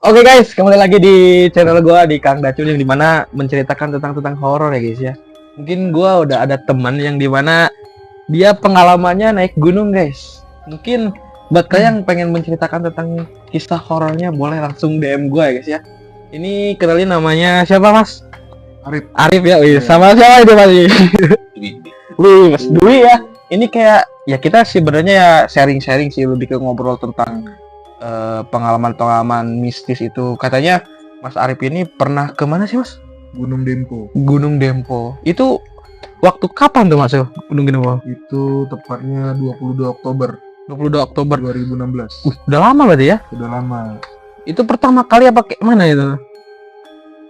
Oke guys, kembali lagi di channel gua di Kang Dacun yang dimana menceritakan tentang horor ya guys ya. Mungkin gua udah ada teman yang dimana dia pengalamannya naik gunung guys. Mungkin buat kalian yang pengen menceritakan tentang kisah horornya boleh langsung DM gua ya guys ya. Ini kenalin namanya siapa mas? Arif. Arif ya, wih. Sama siapa itu mas? Wih, mas Dwi ya. Ini kayak ya kita sebenarnya ya sharing-sharing sih, lebih ke ngobrol tentang pengalaman-pengalaman mistis itu. Katanya Mas Arif ini pernah kemana sih Mas? Gunung Dempo. Gunung Dempo. Itu waktu kapan tuh Mas Gunung Dempo? Itu tepatnya 22 Oktober 22 Oktober 2016. Udah lama berarti ya? Udah lama. Itu pertama kali apa kayak mana itu?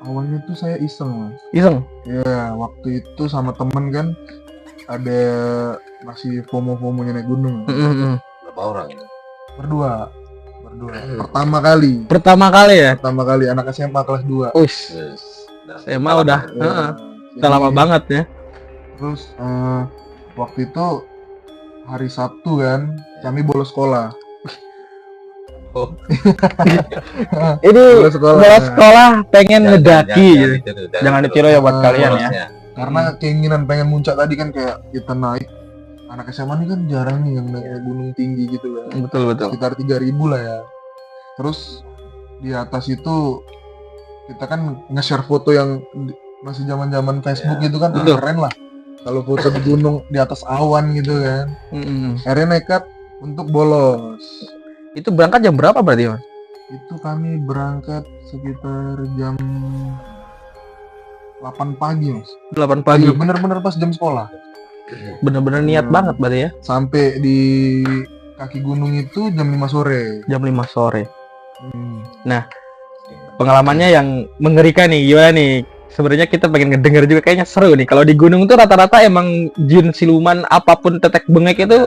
Awalnya tuh saya iseng, Mas. Iseng? Ya, waktu itu sama temen kan ada masih FOMO-FOMOnya naik gunung. Berapa orang itu? Berdua. Pertama kali ya? Pertama kali anak SMA kelas 2. Ush. SMA udah udah lama banget ya. Terus waktu itu hari Sabtu kan, kami bolos sekolah. Oh. Ini Bolos sekolah. bolos sekolah pengen ngedaki gitu. Jangan Jangan ditiru ya buat kalian ya. Karena keinginan pengen muncak tadi kan kayak kita naik, anak SMA ini kan jarang nih yang naik gunung tinggi gitu lah. Betul. Sekitar 3.000 lah ya. Terus di atas itu kita kan nge-share foto yang masih zaman-zaman Facebook gitu kan, Betul. keren lah. Kalau foto di gunung di atas awan gitu kan. Akhirnya nekat untuk bolos. Itu berangkat jam berapa berarti Mas? Itu kami berangkat sekitar jam 8 pagi, Mas. 8 pagi. Iya, bener-bener pas jam sekolah. Bener-bener niat banget berarti ya. Sampai di kaki gunung itu jam 5 sore. Jam 5 sore. Hmm. Pengalamannya yang mengerikan nih, gimana nih? Sebenarnya kita pengen ngedenger juga, kayaknya seru nih. Kalau di gunung tuh rata-rata emang jin, siluman, apapun tetek bengek itu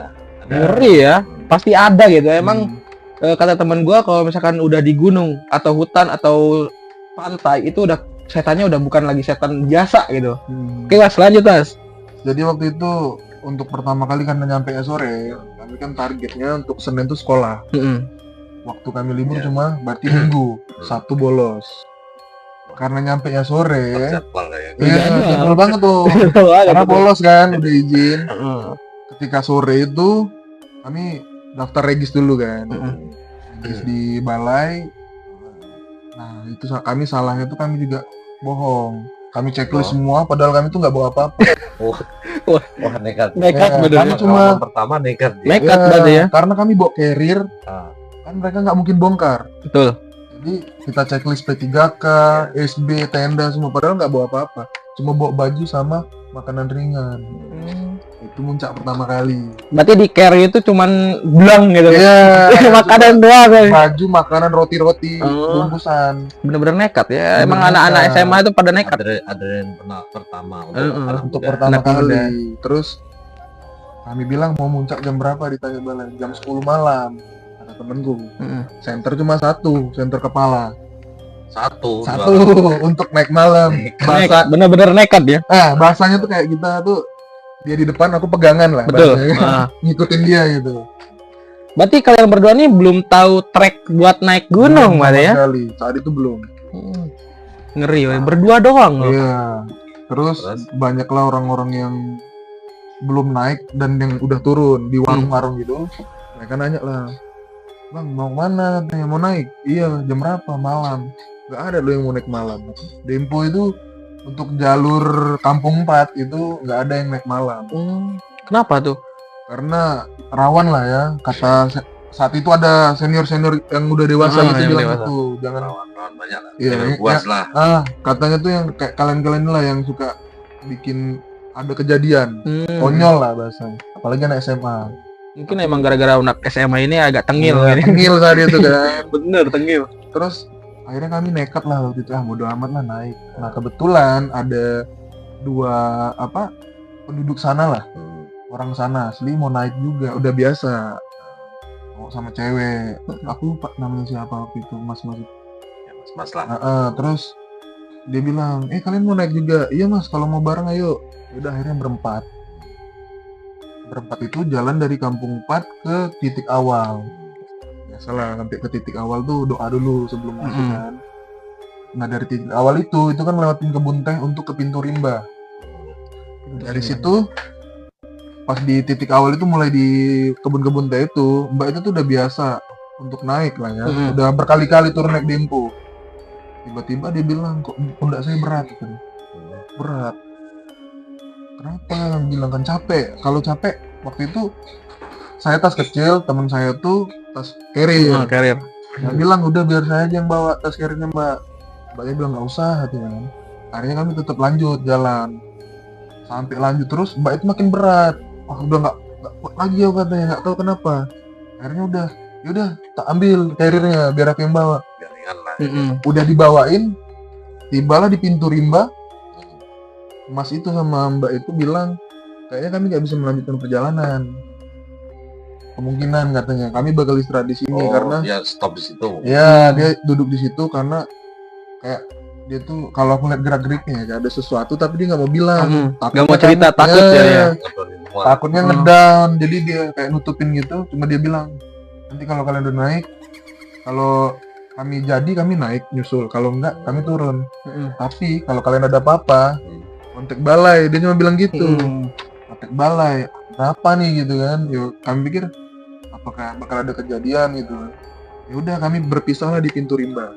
ngeri ya. Pasti ada gitu. Emang kata teman gua kalau misalkan udah di gunung atau hutan atau pantai itu udah setannya udah bukan lagi setan biasa gitu. Oke Mas, lanjut Mas. Jadi waktu itu untuk pertama kali karena nyampe sore, kami kan targetnya untuk Senin tuh sekolah. Waktu kami libur cuma berarti Minggu, Sabtu bolos. Karena nyampe sore, Jadwal ya. jadwal banget tuh. Karena bolos kan, udah izin. Ketika sore itu kami daftar regis dulu kan. Regis di balai. Nah, itu kami salahnya tuh kami juga bohong. Kami checklist semua padahal kami tuh nggak bawa apa-apa. Wah, nekat. Nekat Ya, bener. kami cuma Pertama nekat. Nekat berarti ya. Karena kami bawa carrier, Ah. kan mereka nggak mungkin bongkar. Betul. Jadi kita checklist P3K, SB, tenda semua padahal nggak bawa apa-apa. Cuma bawa baju sama makanan ringan. Itu muncak pertama kali. Berarti di carry itu cuman belang gitu. Iya. Makanan doang kan. Baju, makanan, roti-roti, Oh. bungkusan. Bener-bener nekat ya. Emang Bener-bener anak-anak nekat. SMA itu pada nekat. Adrenalin pertama Untuk muda. pertama Anak muda. kali. Terus kami bilang mau muncak jam berapa, ditanya balai. Jam 10 malam. Kata temenku. Center cuma satu, center kepala. Satu. Untuk naik malam. Bahasa Bener-bener nekat ya. bahasanya tuh kayak kita tuh dia di depan, aku pegangan lah. Betul. bahasanya. Ngikutin dia gitu. Berarti kalian berdua nih belum tahu trek buat naik gunung, Sama Mas ya? sekali. Saat itu belum. Ngeri, woy. Berdua doang loh. Iya. Terus banyaklah orang-orang yang belum naik dan yang udah turun di warung-warung gitu. Mereka nanya lah, Bang, mau mana? Katanya mau naik. Iya, jam berapa? Malam. Gak ada lo yang mau naik malam. Dempo itu untuk jalur Kampung 4 itu nggak ada yang naik malam. Kenapa tuh? Karena rawan lah ya. Kata saat itu ada senior-senior yang udah dewasa yang gitu bilang dewasa. gitu. Jangan Lawan banyak lah. Iya, Jangan ya- puas lah. katanya tuh yang kayak kalian-kalian lah yang suka bikin ada kejadian. Konyol lah bahasanya. Apalagi anak SMA. Mungkin emang gara-gara anak SMA ini agak tengil Iya, ini. tengil saat itu kan. Bener, tengil. Terus akhirnya kami nekat lah waktu itu, bodo amat lah naik. Nah kebetulan ada dua penduduk sana lah, orang sana asli mau naik juga, udah biasa. Mau sama cewek, aku lupa namanya siapa waktu itu, mas-mas. Ya, mas lah. Terus dia bilang, kalian mau naik juga? Iya mas, kalau mau bareng ayo. Udah akhirnya berempat itu jalan dari Kampung 4 ke titik awal. Biasalah sampai ke titik awal tuh doa dulu sebelum masuk kan. Nah dari titik awal itu kan lewatin kebun teh untuk ke pintu rimba. Dari situ pas di titik awal itu mulai di kebun-kebun teh itu, mbak itu tuh udah biasa untuk naik lah ya. Udah berkali-kali turun naik dempo. Tiba-tiba dia bilang, kok pundak saya berat gitu. Berat. Kenapa? Bilang kan capek. Kalau capek waktu itu saya tas kecil, teman saya tuh tas carrier. Carrier. Dia bilang udah biar saya aja yang bawa tas carriernya mbak. Mbaknya bilang nggak usah katanya. Akhirnya kami tetap lanjut jalan. Sampai lanjut terus mbak itu makin berat. Wah udah nggak kuat lagi ya katanya, nggak tahu kenapa. Akhirnya udah, yaudah tak ambil carriernya biar aku yang bawa. Jaringan lah. Udah dibawain, tibalah di pintu rimba. Mas itu sama mbak itu bilang kayaknya kami nggak bisa melanjutkan perjalanan. Kemungkinan katanya kami bakal istirahat di sini karena dia stop di situ. ya dia duduk di situ karena kayak dia tuh kalau aku lihat gerak-geriknya kayak ada sesuatu tapi dia nggak mau bilang. Nggak mau cerita, takut ya. Takutnya ngedown, jadi dia kayak nutupin gitu. Cuma dia bilang nanti kalau kalian udah naik, kalau kami jadi kami naik nyusul, kalau enggak kami turun. Tapi kalau kalian ada apa-apa, kontak balai. Dia cuma bilang gitu. Kontak balai. Apa nih gitu kan? Yuk kami pikir apakah bakal ada kejadian gitu. Ya udah kami berpisah lah di pintu rimba.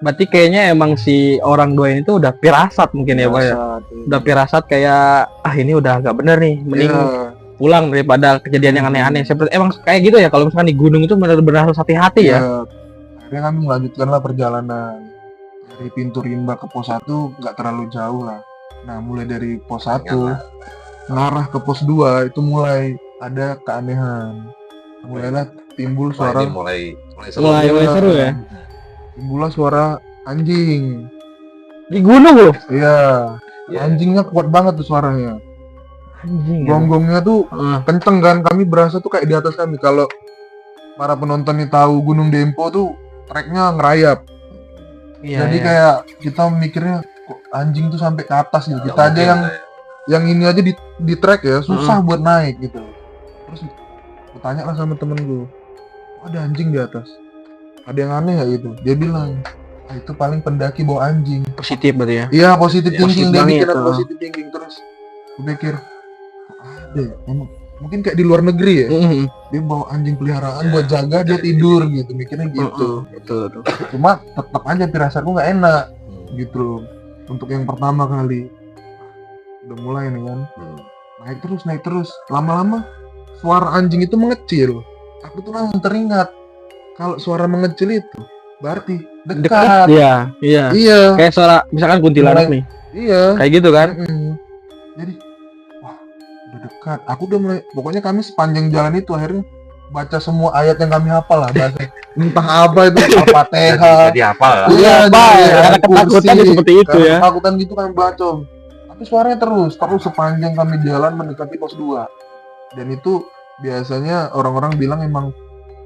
Berarti kayaknya emang si orang dua ini tuh udah pirasat mungkin ya Pak ya. Udah pirasat kayak ini udah agak bener nih, mending pulang daripada kejadian yang aneh-aneh. Seperti emang kayak gitu ya, kalau misalkan di gunung itu benar-benar harus hati-hati ya. Akhirnya kami melanjutkanlah perjalanan dari pintu rimba ke pos 1 nggak terlalu jauh lah. Nah mulai dari pos 1 ngarah ke pos 2 itu mulai ada keanehan. Mulailah timbul suara mulai seru ya. Timbullah suara anjing Di gunung loh. iya. Anjingnya kuat banget tuh suaranya. Anjing. Gonggongnya tuh kenceng kan, kami berasa tuh kayak di atas kami. Kalau para penonton nih tahu Gunung Dempo tuh treknya ngerayap. Jadi kayak kita mikirnya kok anjing tuh sampai ke atas gitu. Kita aja yang ini aja di trek ya susah buat naik gitu. Terus aku tanya lah sama temen gue, ada anjing di atas, ada yang aneh gak gitu? Dia bilang itu paling pendaki bawa anjing. Positif berarti ya. Iya positif thinking, dia banget, bikin positif thinking. Terus gue pikir ada ya? Mungkin kayak di luar negeri ya, dia bawa anjing peliharaan buat jaga dia tidur gitu, mikirnya gitu. Betul. Cuma tetap aja firasatku nggak enak gitu loh. Untuk yang pertama kali udah mulai nih kan, naik terus, lama-lama suara anjing itu mengecil. Aku tuh langsung teringat kalau suara mengecil itu berarti dekat. Iya. Kayak suara misalkan kuntilanak nih. Iya. Kayak gitu kan. Jadi wah udah dekat. Aku udah mulai, pokoknya kami sepanjang jalan itu akhirnya baca semua ayat yang kami hafal lah, bahasa entah apa itu Al-Fatihah. Jadi apa lah. Iya, karena ketakutan seperti itu ya. Ketakutan gitu kami baca. Tapi suaranya terus sepanjang kami jalan mendekati pos 2. Dan itu biasanya orang-orang bilang emang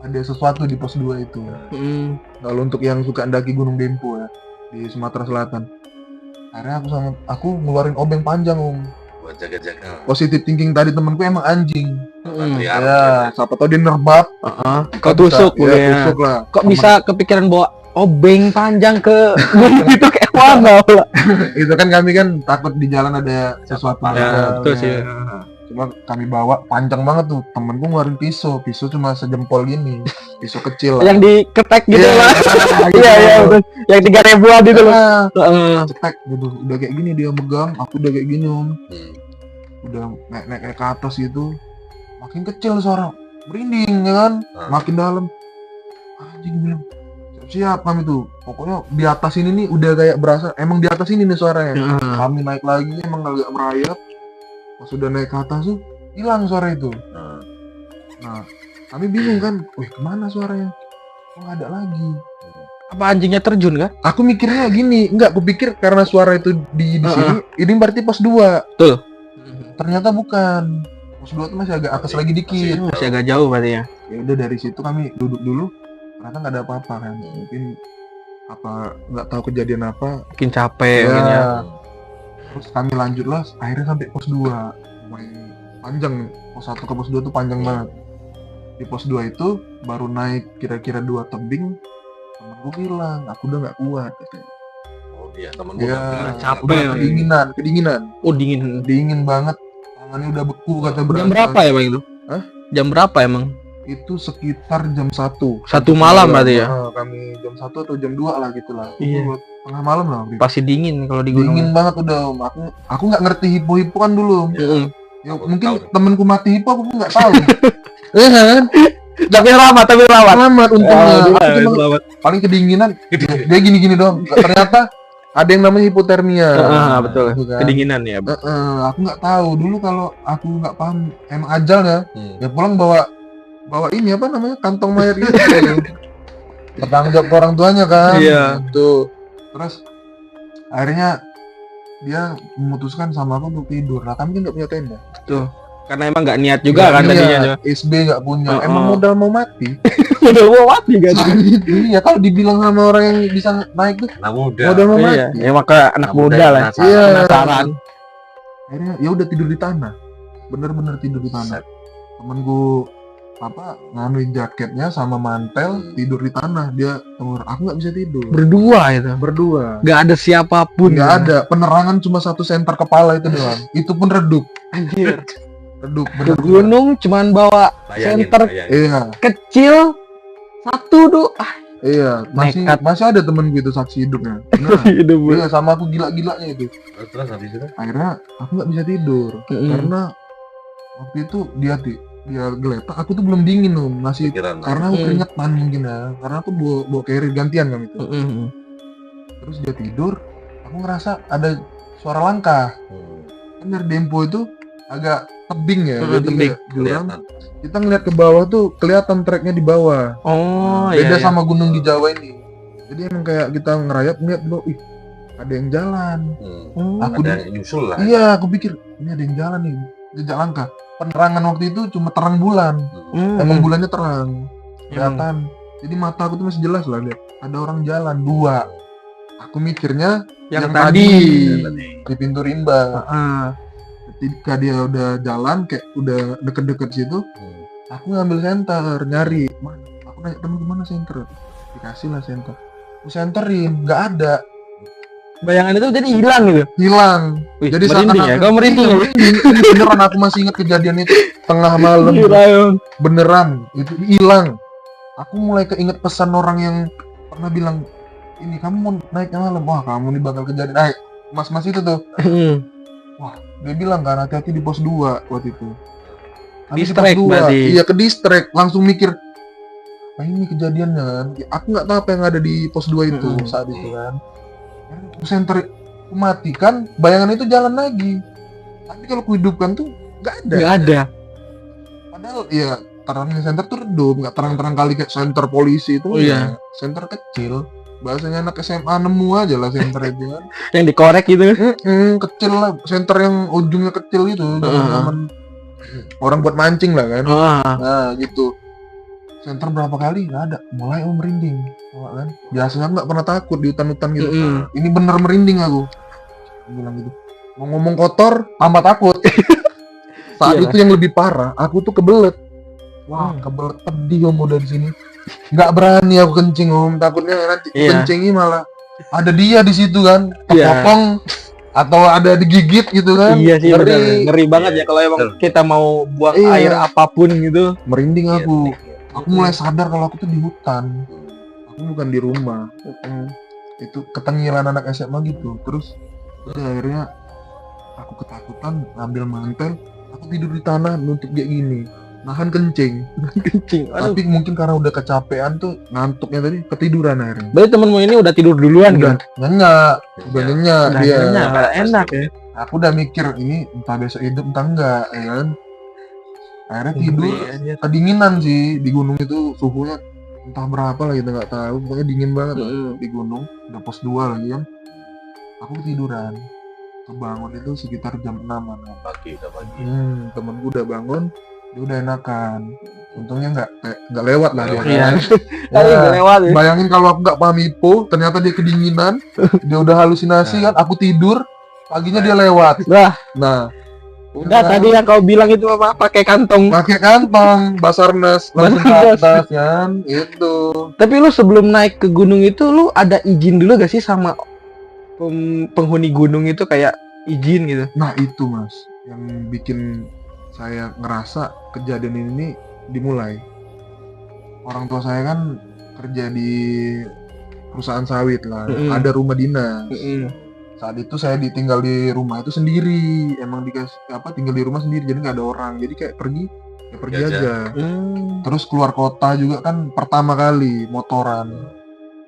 ada sesuatu di pos 2 itu. Kalau untuk yang suka mendaki Gunung Dempo ya di Sumatera Selatan. Akhirnya aku ngeluarin obeng panjang buat jaga-jaga. Positive thinking tadi temenku emang anjing. Ya, siapa tau dia nerbab. Kau tusuk ya. Tusuk lah. Kok bisa kepikiran bawa obeng panjang ke gunung itu kayak mana pula? Itu kan kami kan takut di jalan ada sesuatu. Ya, betul sih. Cuma kami bawa panjang banget tuh. Temenku ngeluarin pisau cuma sejempol gini, pisau kecil lah. Yang diketek gitu lah. Iya, betul. Yang 3.000-an gitu loh. Cetek gitu. Udah kayak gini dia megang, aku udah kayak gini Udah naik ke atas gitu. Makin kecil suara, merinding ya kan. Makin dalam. Anjing bilang, siap kami tuh. Pokoknya di atas ini nih udah kayak berasa emang di atas ini nih suaranya. Kami naik lagi emang agak merayap. Pas sudah naik ke atas tuh hilang suara itu. Nah, kami bingung kan, wih kemana suaranya? Kok nggak ada lagi? Apa anjingnya terjun kan? Aku mikirnya gini, aku pikir karena suara itu di sini, ini berarti pos 2. Betul. Ternyata bukan. Pos 2 itu masih agak atas lagi dikit. Masih agak jauh berarti ya. Ya udah dari situ kami duduk dulu. Ternyata nggak ada apa-apa kan. Mungkin nggak tahu kejadian apa. Mungkin capek mungkin ya. Terus kami lanjutlah akhirnya sampai pos 2. Lumayan panjang. Pos 1 ke pos 2 tuh panjang banget. Di pos 2 itu baru naik kira-kira 2 tebing, temenku bilang aku udah nggak kuat katanya. Oh iya, temen Ya, capek. kedinginan, Oh dingin. dingin banget, tangannya udah beku kata Jam berasa. berapa ya bang itu? Hah? Jam berapa emang? Itu sekitar jam 1 Satu malam berarti ya? Kami jam 1 atau jam 2 lah gitulah. Iya. Tengah malam lah waktu itu. Pasti dingin kalau di gunung. Dingin banget udah Om. Aku nggak ngerti hipo-hipo kan dulu Om. Heeh. Ya, Aku mungkin tahu. temenku mati hipo aku pun nggak tahu. Iya kan? Tapi selamat. Selamat untungnya. Aku cuma Selamat. paling kedinginan dia gini-gini doang. Ternyata ada yang namanya hipotermia. Betul. Gitu kan. Kedinginan ya. Aku nggak tahu dulu, kalau aku nggak paham emang ajal ya. Ya pulang bawa ini apa namanya, kantong mayat gitu. Bertanggung jawab ke orang tuanya kan. Iya. Gitu. Terus akhirnya dia memutuskan sama aku untuk tidur. Lah kami kan nggak punya tenda. Karena emang nggak niat juga kan tadinya. SB nggak punya. Heeh. Emang modal mau mati. Udah mau mati kan. Iya, kalau dibilang sama orang yang bisa naik tuh Anak muda. modal mau Iya. mati. Ya maka anak muda lah. penasaran. Iya. Penasaran. Akhirnya ya udah tidur di tanah. Bener-bener tidur di tanah. Temenku nganuin jaketnya sama mantel, tidur di tanah. Dia aku nggak bisa tidur. Berdua itu. Berdua. Nggak ada siapapun. Nggak ada, penerangan cuma 1 senter kepala itu doang. Itu pun redup. Anjir. Redup Ke bener. gunung cuman bawa Bayangin, Center. bayangin. Iya, kecil satu tuh. iya. Nekat. Masih ada temenku itu saksi hidupnya. Bener. Hidup Iya, sama aku gila-gilanya itu. Terus habis itu Akhirnya aku nggak bisa tidur karena waktu itu dia geletak, aku tuh belum dingin Om, masih pikiran. karena aku keringetan mungkin ya, karena aku bawa carrier gantian kan itu. Terus dia tidur, aku ngerasa ada suara langkah. Kan dari Dempo itu agak tebing ya, jadi tebing. kayak jurang. Kelihatan. Kita ngeliat ke bawah tuh kelihatan treknya di bawah. Oh Beda iya. sama gunung di Jawa ini. Jadi emang kayak kita ngerayap ngeliat bawah, ih ada yang jalan. Aku Ada yang nyusul lah. Iya, aku pikir ini ada yang jalan nih, jejak langkah. Penerangan waktu itu cuma terang bulan. Emang bulannya terang, kelihatan. Jadi mata aku tuh masih jelas lah lihat. Ada orang jalan 2. Aku mikirnya yang yang tadi. di pintu rimba. Heeh. Ketika dia udah jalan kayak udah deket-deket situ, aku ngambil senter, nyari. Mana? Aku nanya temen gimana senter? Dikasih lah senter. Aku senterin, nggak ada, Bayangan itu jadi hilang gitu. hilang. Wih, Jadi merinding ya. seakan-akan- Kau merinding ya? Merinding. Ini beneran aku masih ingat kejadian itu tengah malam. Gila, Bang. Beneran itu hilang. Aku mulai keinget pesan orang yang pernah bilang, ini kamu mau naik malam, wah kamu nih bakal kejadian. Mas itu tuh, dia bilang kan hati-hati di pos 2 waktu itu. Habis di pos Distract 2, berarti. iya ke distract, langsung mikir apa ini kejadiannya kan. Aku nggak tahu apa yang ada di pos 2 itu saat itu kan. Aku senter, aku matikan, bayangan itu jalan lagi. Tapi kalau kuhidupkan tuh nggak ada. Nggak ada. Padahal ya terangnya senter tuh redup, nggak terang-terang kali kayak senter polisi itu. Oh, iya. Senter kecil. Bahasanya anak SMA nemu aja lah senter itu kan. Yang dikorek gitu. Kecil lah, senter yang ujungnya kecil itu, zaman orang buat mancing lah kan. Nah gitu. Senter berapa kali nggak ada, mulai merinding, kan? Biasanya aku nggak pernah takut di hutan-hutan gitu. Ini bener merinding aku. Aku bilang gitu. Mau ngomong kotor, tambah takut. Saat Iyalah. itu yang lebih parah, aku tuh kebelet. Wah, kebelet pedih Om udah di sini. Nggak berani aku kencing Om, takutnya nanti kencingi malah ada dia di situ kan, kepotong atau ada digigit gitu kan. Iya sih, ngeri. bener. Ngeri banget ya kalau emang kita mau buang air apapun gitu. Merinding aku. Aku mulai sadar kalau aku tuh di hutan. Aku bukan di rumah. Itu ketengilan anak SMA gitu. Terus udah akhirnya aku ketakutan, ngambil mantel, aku tidur di tanah nutup kayak gini, nahan kencing. Tapi mungkin karena udah kecapean tuh, ngantuknya tadi ketiduran akhirnya. Berarti temenmu ini udah tidur duluan Udah kan? nyenyak, udah nyenyak Udah dia. nyenyak, nggak enak ya. Aku udah mikir ini entah besok hidup entah enggak, ya kan. Akhirnya tidur, kedinginan sih di gunung itu, suhunya entah berapa lah kita nggak tahu, pokoknya dingin banget lah di gunung. Udah pos 2 lagi kan. Aku ketiduran, kebangun itu sekitar jam 6-an. Pagi. Temenku udah bangun, dia udah enakan. Untungnya nggak lewat lah dia. Iya. Ya, Nggak lewat ya. bayangin kalau aku nggak paham IPO, ternyata dia kedinginan, dia udah halusinasi kan. Aku tidur, paginya dia lewat. Wah. Nah, Udah tadi yang kau bilang itu apa pakai kantong. pakai kantong Basarnas langsung ke Basarnas. atas kan itu. Tapi lu sebelum naik ke gunung itu lu ada izin dulu gak sih sama penghuni gunung itu kayak izin gitu? Nah itu mas yang bikin saya ngerasa kejadian ini dimulai. Orang tua saya kan kerja di perusahaan sawit lah, ada rumah dinas. Saat itu saya ditinggal di rumah itu sendiri, emang dikasih tinggal di rumah sendiri, jadi nggak ada orang, jadi kayak pergi Jajan. aja. Terus keluar kota juga kan pertama kali motoran.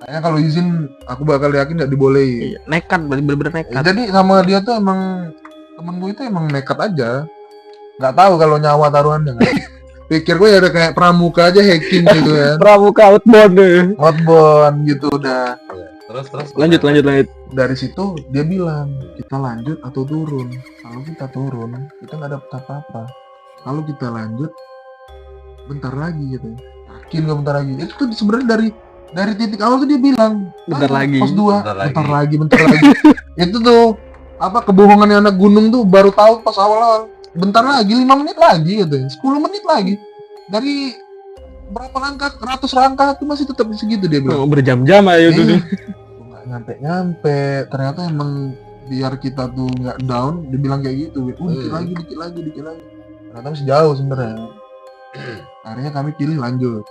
Kayaknya kalau izin aku bakal yakin nggak dibolehin. Iya, nekat berarti bener-bener nekat. Jadi sama dia tuh emang temenku itu emang nekat aja, nggak tahu kalau nyawa taruhannya kan. Pikir gue ya udah kayak pramuka aja hacking gitu kan, Pramuka outbound deh. outbound gitu udah. Terus Lanjut. Dari situ dia bilang kita lanjut atau turun. Kalau kita turun kita nggak dapet apa-apa. Kalau kita lanjut bentar lagi gitu. Yakin nggak bentar lagi? Itu tuh sebenarnya dari titik awal tuh dia bilang Bentar lagi. pos 2 Bentar bentar lagi. Itu tuh kebohongannya anak gunung tuh baru tahu pas awal-awal. Bentar lagi 5 menit lagi gitu. 10 menit lagi. Dari berapa langkah, ratus langkah tuh masih tetap segitu dia bilang. Berjam-jam aja dulu. Nggak nyampe. Ternyata emang biar kita tuh nggak down, dia bilang kayak gitu. Dikit lagi. Ternyata masih jauh sebenarnya. Akhirnya kami pilih lanjut.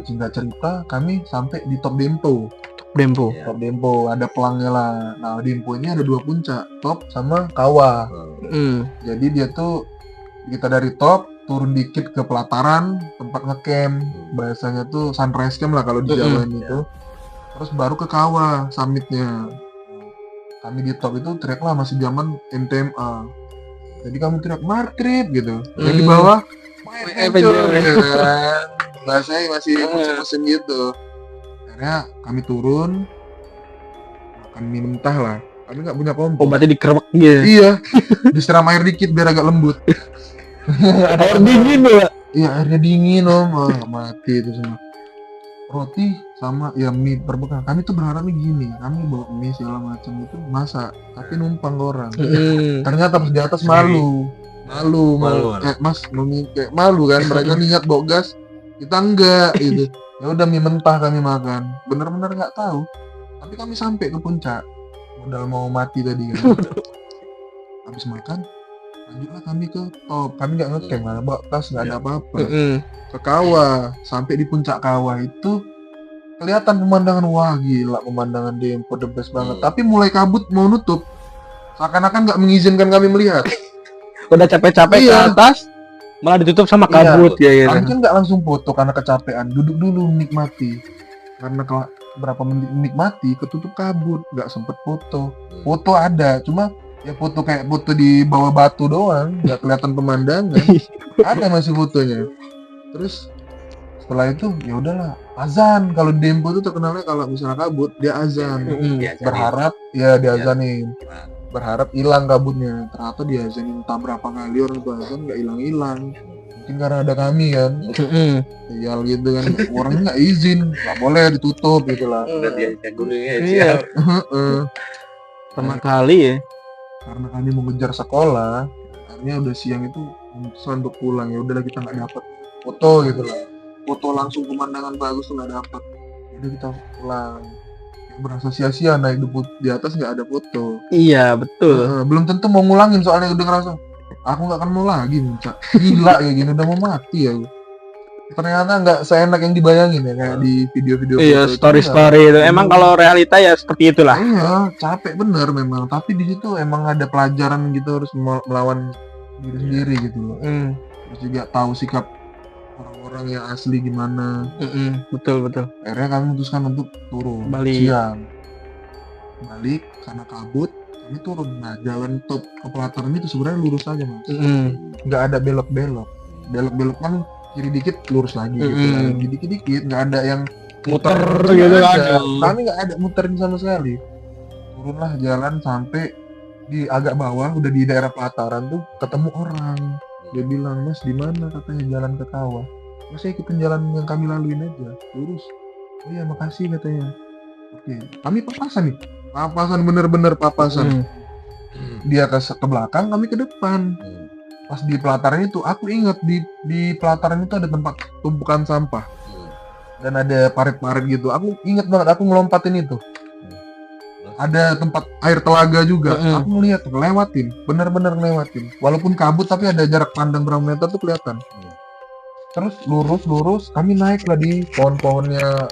Singkat cerita, kami sampai di top Dempo. Iya. Top Dempo ada pelangnya lah. Nah Dempo ini ada 2 puncak, top sama kawah. Jadi dia tuh kita dari top turun dikit ke pelataran tempat ngecamp, bahasanya tuh sunrise camp lah kalau di Jawa ini tuh. Terus baru ke kawah summitnya. Kami di top itu teriak lah masih zaman MTMA. Jadi kami teriak martrip gitu. Yang di bawah main adventure gitu kan. Bahasanya masih musim gitu. Akhirnya kami turun makan mie mentah lah. Kami nggak punya kompor. Obatnya dikerok gitu. Iya, disiram air dikit biar agak lembut. Air dingin loh. Iya airnya dingin mati itu semua. Roti sama ya mie berbekal. Kami tuh berharapnya gini, kami bawa mie segala macam itu masak, tapi numpang ke orang. Ternyata pas di atas malu. Mas kayak malu kan, mereka niat bawa gas, kita enggak gitu. Ya udah mie mentah kami makan. Bener-bener nggak tahu. Tapi kami sampai ke puncak. Modal mau mati tadi kan. Habis makan lanjutlah kami ke top. Kami nggak ngecamp karena bawa tas nggak ada apa-apa. Ke kawah, sampai di puncak kawah itu kelihatan pemandangan, wah gila pemandangan Dempo the best banget. Tapi mulai kabut mau nutup, seakan-akan nggak mengizinkan kami melihat. Udah capek-capek ke atas malah ditutup sama kabut ya. Kami kan nggak langsung foto karena kecapean, duduk dulu nikmati. Karena berapa menit nikmati ketutup kabut, nggak sempet foto. Foto ada, cuma ya foto kayak foto di bawah batu doang, nggak kelihatan pemandangan. Ada masih fotonya. Terus setelah itu ya udahlah azan. Kalau di Dempo tuh terkenalnya kalau misalnya kabut dia azan. Berharap ya diazanin. Berharap hilang kabutnya. Ternyata diazanin entah berapa kali orang tuh azan nggak hilang. Mungkin karena ada kami kan. Sial gitu kan. Orangnya nggak izin, nggak boleh ditutup gitu lah. Udah diajak gunungnya Iya. Sama kali ya. Karena kami mau ngejar sekolah, akhirnya udah siang itu memutuskan untuk pulang. Ya udahlah kita nggak dapat foto gitu lah. Foto langsung pemandangan bagus tuh nggak dapat. Jadi kita pulang. Berasa sia-sia naik di atas nggak ada foto. Iya betul. Belum tentu mau ngulangin soalnya udah ngerasa aku nggak akan mau lagi Cak. Gila kayak gini udah mau mati ya. Ternyata nggak seenak yang dibayangin ya kayak di video-video. Iya story itu. Emang kalau realita ya seperti itulah. Iya capek bener memang. Tapi di situ emang ada pelajaran gitu, harus melawan diri sendiri gitu loh. Terus juga tahu sikap orang-orang yang asli gimana. Betul. Akhirnya kami memutuskan untuk turun Balik. siang. Balik karena kabut kami turun. Nah jalan top ke pelataran itu sebenarnya lurus aja mas. Nggak ada belok-belok. Belok-belok kan kiri dikit lurus lagi gitu. Lagi dikit-dikit nggak ada yang Muter nggak gitu ada. kan. Kami nggak ada muterin sama sekali. Turunlah jalan sampai di agak bawah, udah di daerah pelataran tuh ketemu orang. Dia bilang, mas di mana katanya jalan ke kawah. Mas saya ikutin jalan yang kami laluin aja, lurus. Oh iya makasih katanya. Oke, kami papasan nih. Papasan bener-bener papasan. dia ke belakang, kami ke depan. Pas di pelataran itu, aku ingat di pelataran itu ada tempat tumpukan sampah dan ada parit-parit gitu. Aku ingat banget, aku ngelompatin itu. Ada tempat air telaga juga. Aku ngeliat, lewatin, bener-bener ngelewatin. Walaupun kabut tapi ada jarak pandang berapa meter tuh kelihatan. Terus lurus, kami naik lah di pohon-pohonnya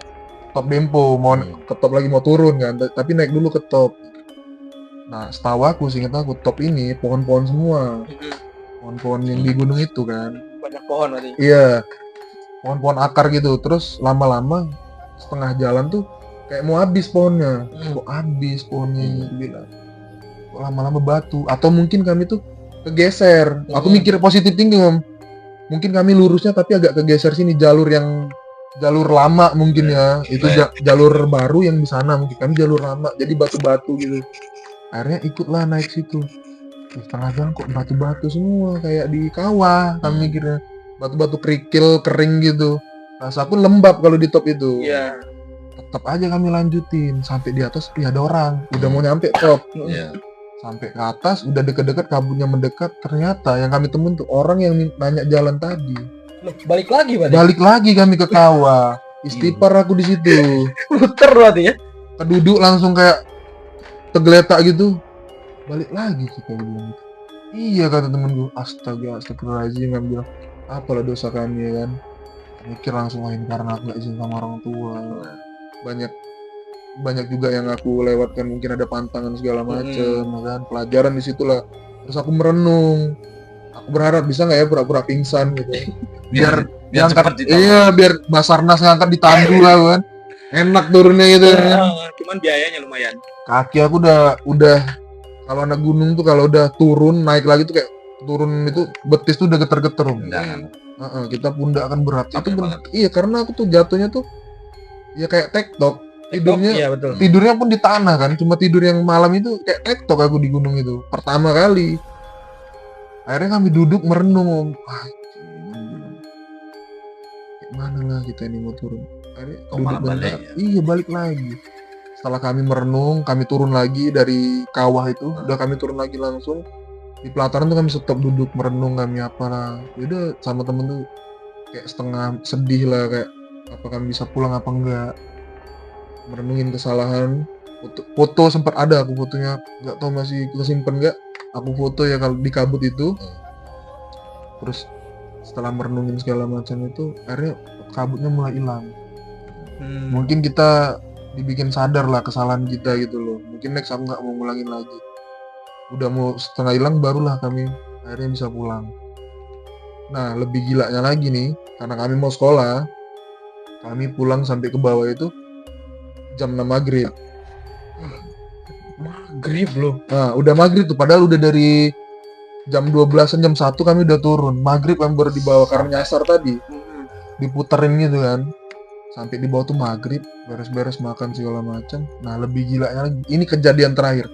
top Dempo, mau ke top lagi mau turun kan, tapi naik dulu ke top. Nah, setahu aku, seingat aku, top ini pohon-pohon semua. Pohon-pohon yang di gunung itu kan. Banyak pohon tadi. Iya. Pohon-pohon akar gitu. Terus lama-lama setengah jalan tuh kayak mau habis pohonnya. Kok habis pohonnya gitu bilang. Kok lama-lama batu. Atau mungkin kami tuh kegeser. Aku mikir positif thinking, Om. Mungkin kami lurusnya tapi agak kegeser sini, jalur lama mungkin ya. Itu jalur baru yang di sana, mungkin kami jalur lama. Jadi batu-batu gitu. Akhirnya ikutlah naik situ. Di tengah jalan kok batu-batu semua kayak di kawah, kami mikirnya. Batu-batu kerikil kering gitu. Rasa aku lembab kalau di top itu. Iya. Tetap aja kami lanjutin sampai di atas, ada orang. Udah mau nyampe top. Sampai ke atas, udah deket-deket, kabutnya mendekat. Ternyata yang kami temuin tuh orang yang nanya jalan tadi. Loh, balik lagi berarti. Balik lagi kami ke kawah. Istighfar aku di situ. Muter berarti ya. Keduduk langsung kayak tergeletak gitu. Balik lagi kita bilang. Iya kata temenku. Astagfirullahaladzim. Kami bilang, apalah dosa kami ya kan. Mikir langsung, ini karena aku gak izin sama orang tua. Banyak juga yang aku lewatkan, mungkin ada pantangan segala macem kan. Pelajaran di situlah. Terus aku merenung. Aku berharap bisa nggak ya pura-pura pingsan gitu. Biar diangkat, biar Basarnas ngangkat di tandu lah kan. Enak turunnya gitu. Cuman biayanya lumayan. Kaki aku udah kalau anak gunung tuh kalau udah turun naik lagi tuh kayak turun itu betis tuh udah geter-geter. Kita pundak kan berat. Itu iya, karena aku tuh jatuhnya tuh ya kayak tektok. Tidurnya iya, betul. Tidurnya pun di tanah kan. Cuma tidur yang malam itu kayak tektok aku di gunung itu. Pertama kali. Akhirnya kami duduk merenung. Kayak mana lah kita ini mau turun. Akhirnya duduk bentar. Iya, balik lagi. Setelah kami merenung, kami turun lagi dari kawah itu. Udah kami turun lagi langsung. Di pelataran tuh kami stop duduk merenung, kami apalah. Udah sama temen tuh kayak setengah sedih lah, kayak apa kami bisa pulang apa enggak. Merenungin kesalahan. Foto sempat ada aku fotonya, nggak tahu masih kesimpan nggak. Aku foto ya kalau di kabut itu. Terus setelah merenungin segala macam itu, akhirnya kabutnya mulai hilang. Mungkin kita dibikin sadar lah kesalahan kita gitu loh. Mungkin next aku nggak mau ngulangin lagi. Udah mau setengah hilang barulah kami akhirnya bisa pulang. Nah, lebih gilanya lagi nih, karena kami mau sekolah, kami pulang sampai ke bawah itu jam 6 maghrib. Maghrib loh. Nah, udah maghrib tuh, padahal udah dari jam 12-an, jam 1 kami udah turun. Maghrib kami baru dibawa karena nyasar tadi. Diputerin gitu kan. Sampai di bawah tuh maghrib, beres-beres makan segala macam. Nah, lebih gilanya lagi, ini kejadian terakhir.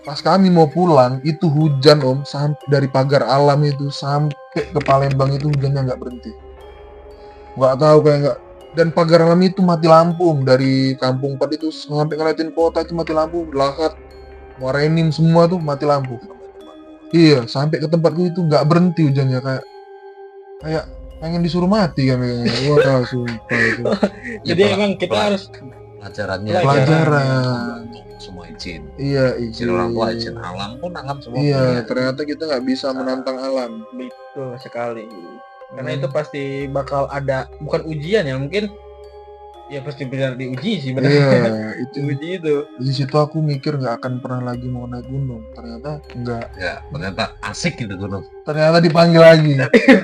Pas kami mau pulang, itu hujan Om, sampai dari pagar alam itu sampai ke Palembang itu hujannya nggak berhenti. Nggak tahu kayak nggak. Dan pagar alam itu mati lampu Om. Dari Kampung 4 itu sampai ngeliatin kota itu mati lampu. Lahat, Morenim semua tuh mati lampu. Iya, sampai ke tempatku itu nggak berhenti hujannya, kayak pengen disuruh mati kan kayaknya. Wah, sumpah itu. Jadi emang kita harus pelajaran. Semua izin. Iya, izin orang tua, izin alam pun alam semua. Iya, ternyata kita nggak bisa menantang alam. Betul sekali. Karena itu pasti bakal ada, bukan ujian ya, mungkin ya pasti benar diuji sih benar. Iya, itu uji itu. Di situ aku mikir nggak akan pernah lagi mau naik gunung. Ternyata enggak. Ya, ternyata asik gitu gunung. Ternyata dipanggil lagi.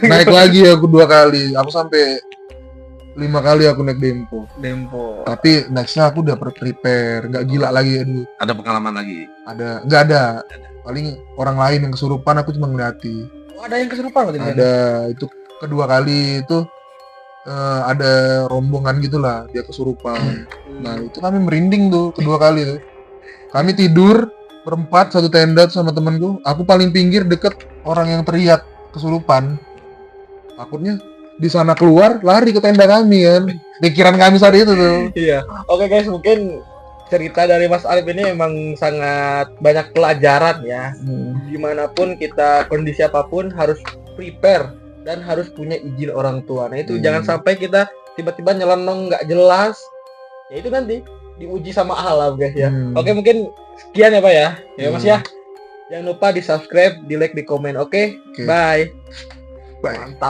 Naik lagi aku 2 kali. Aku sampai 5 kali aku naik Dempo. Tapi nextnya aku udah prepare, nggak gila lagi. Aduh. Ada pengalaman lagi? Nggak ada. Paling orang lain yang kesurupan, aku cuma ngeliati. Oh, ada yang kesurupan berarti? Ada. Itu kedua kali itu ada rombongan gitulah, dia kesurupan. Nah itu kami merinding tuh kedua kali tuh. Kami tidur berempat satu tenda sama temanku. Aku paling pinggir deket orang yang teriak kesurupan. Takutnya di sana keluar lari ke tenda kami kan. Pikiran kami saat itu tuh. Iya. Oke guys, mungkin cerita dari Mas Alif ini emang sangat banyak pelajaran ya. Dimanapun kita, kondisi apapun harus prepare dan harus punya izin orang tua. Nah itu jangan sampai kita tiba-tiba nyelenong nggak jelas. Ya itu nanti diuji sama alam guys ya. Oke, mungkin sekian ya Pak ya. Ya Mas ya. Jangan lupa di subscribe, di like, di komen. Oke. Bye. Bye. Mantap.